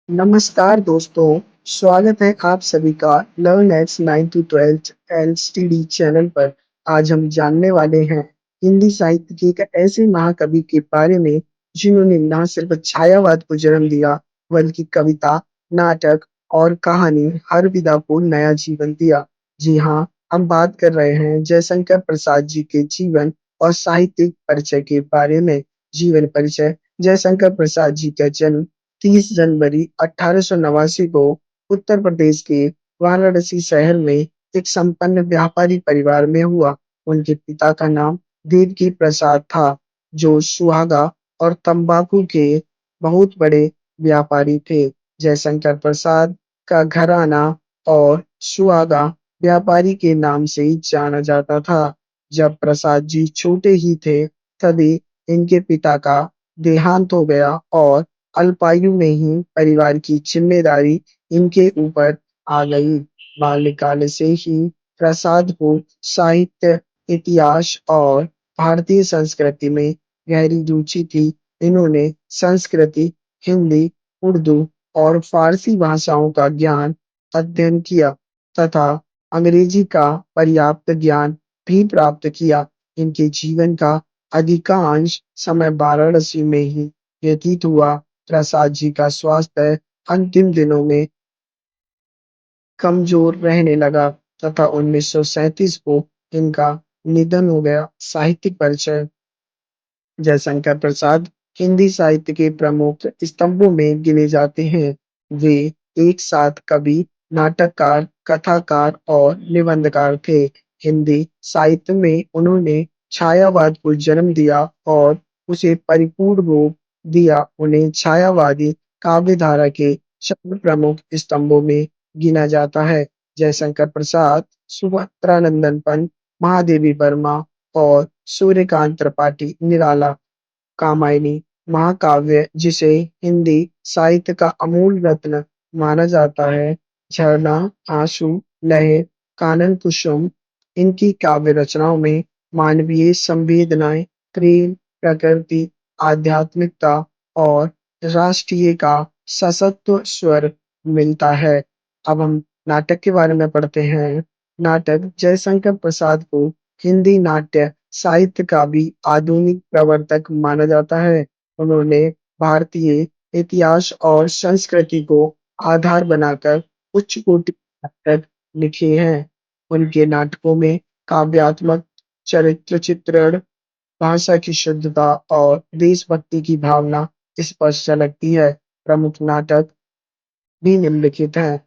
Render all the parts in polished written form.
नमस्कार दोस्तों, स्वागत है आप सभी का learn X 9 to 12 LCD channel पर। आज हम जानने वाले हैं हिंदी साहित्य के एक ऐसे महाकवि के बारे में जिन्होंने न सिर्फ छायावाद को जन्म दिया, बल्कि कविता, नाटक और कहानी हर विधा को नया जीवन दिया। जी हाँ, हम बात कर रहे हैं जयशंकर प्रसाद जी के जीवन और साहित्यिक परिचय के बारे में। जीवन परिचय: जयशंकर प्रसाद जी का जन्म 30 जनवरी 1889 को उत्तर प्रदेश के वाराणसी शहर में एक संपन्न व्यापारी परिवार में हुआ। उनके पिता का नाम देवकी प्रसाद था, जो सुहागा और तंबाकू के बहुत बड़े व्यापारी थे। जयशंकर प्रसाद का घराना और सुहागा व्यापारी के नाम से ही जाना जाता था। जब प्रसाद जी छोटे ही थे, तभी इनके पिता का देहांत हो गया और अल्पायु में ही परिवार की जिम्मेदारी इनके ऊपर आ गई। बाल्यकाल से ही प्रसाद को साहित्य, इतिहास और भारतीय संस्कृति में गहरी रुचि थी। इन्होंने संस्कृति, हिंदी, उर्दू और फारसी भाषाओं का ज्ञान अध्ययन किया तथा अंग्रेजी का पर्याप्त ज्ञान भी प्राप्त किया। इनके जीवन का अधिकांश समय वाराणसी में ही व्यतीत हुआ। प्रसाद जी का स्वास्थ्य अंतिम दिनों में कमजोर रहने लगा तथा 1937 को इनका निधन हो गया। साहित्यिक परिचय: जयशंकर प्रसाद हिंदी साहित्य के प्रमुख स्तंभों में गिने जाते हैं। वे एक साथ कवि, नाटककार, कथाकार और निबंधकार थे। हिंदी साहित्य में उन्होंने छायावाद को जन्म दिया और उसे परिपूर्ण रूप दिया। उन्हें छायावादी काव्यधारा के चार प्रमुख स्तंभों में गिना जाता है: जयशंकर प्रसाद, सुभद्रानंदन पंत, महादेवी वर्मा और सूर्यकांत त्रिपाठी निराला। कामायनी महाकाव्य, जिसे हिंदी साहित्य का अमूल रत्न माना जाता है। झरना, आंसू, लहर, कानन कुसुम। इनकी काव्य रचनाओं में मानवीय संवेदनाएं, प्रेम, प्रकृति, आध्यात्मिकता और राष्ट्रीय का सशक्त स्वर मिलता है। अब हम नाटक के बारे में पढ़ते हैं। नाटक: जयशंकर प्रसाद को हिंदी नाट्य साहित्य का भी आधुनिक प्रवर्तक माना जाता है। उन्होंने भारतीय इतिहास और संस्कृति को आधार बनाकर उच्च कोटि के नाटक लिखे हैं। उनके नाटकों में काव्यात्मक चरित्र चित्रण, भाषा की शुद्धता और देशभक्ति की भावना स्पष्ट झलकती है। प्रमुख नाटक भी निम्नलिखित हैं।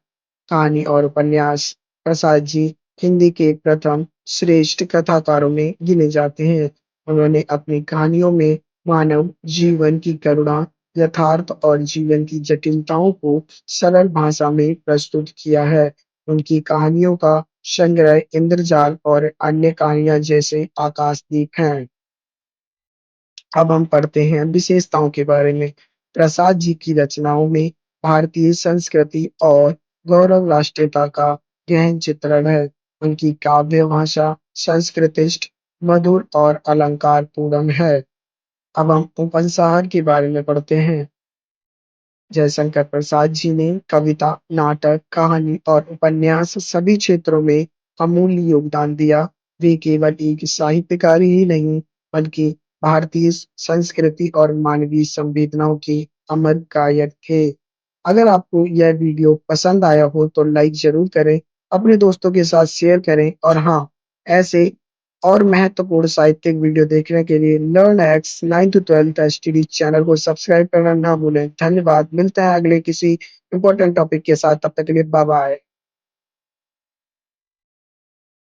कहानी और उपन्यास: प्रसाद जी हिंदी के प्रथम श्रेष्ठ कथाकारों में गिने जाते हैं। उन्होंने अपनी कहानियों में मानव जीवन की करुणा, यथार्थ और जीवन की जटिलताओं को सरल भाषा में प्रस्तुत किया है। उनकी कहानियों का संग्रह इंद्रजाल और अन्य कहानियां जैसे आकाशदीप हैं। अब हम पढ़ते हैं विशेषताओं के बारे में। प्रसाद जी की रचनाओं में भारतीय संस्कृति और गौरव राष्ट्रीयता का गहन चित्रण है। उनकी काव्य भाषा संस्कृतिष्ठ, मधुर और अलंकार पूर्ण है। अब हम उपन्यास के बारे में पढ़ते हैं। जयशंकर प्रसाद जी ने कविता, नाटक, कहानी और उपन्यास सभी क्षेत्रों में अमूल्य योगदान दिया। वे केवल एक साहित्यकार ही नहीं, बल्कि भारतीय संस्कृति और मानवीय संवेदनाओं के अमर गायक थे। अगर आपको यह वीडियो पसंद आया हो तो लाइक जरूर करें, अपने दोस्तों के साथ शेयर करें और हाँ, ऐसे और महत्वपूर्ण साहित्यिक वीडियो देखने के लिए learn X 9 to 12 STD channel को सब्सक्राइब करना ना भूलें। धन्यवाद। मिलते हैं अगले किसी इंपॉर्टेंट टॉपिक के साथ। तब तक के लिए बाय बाय।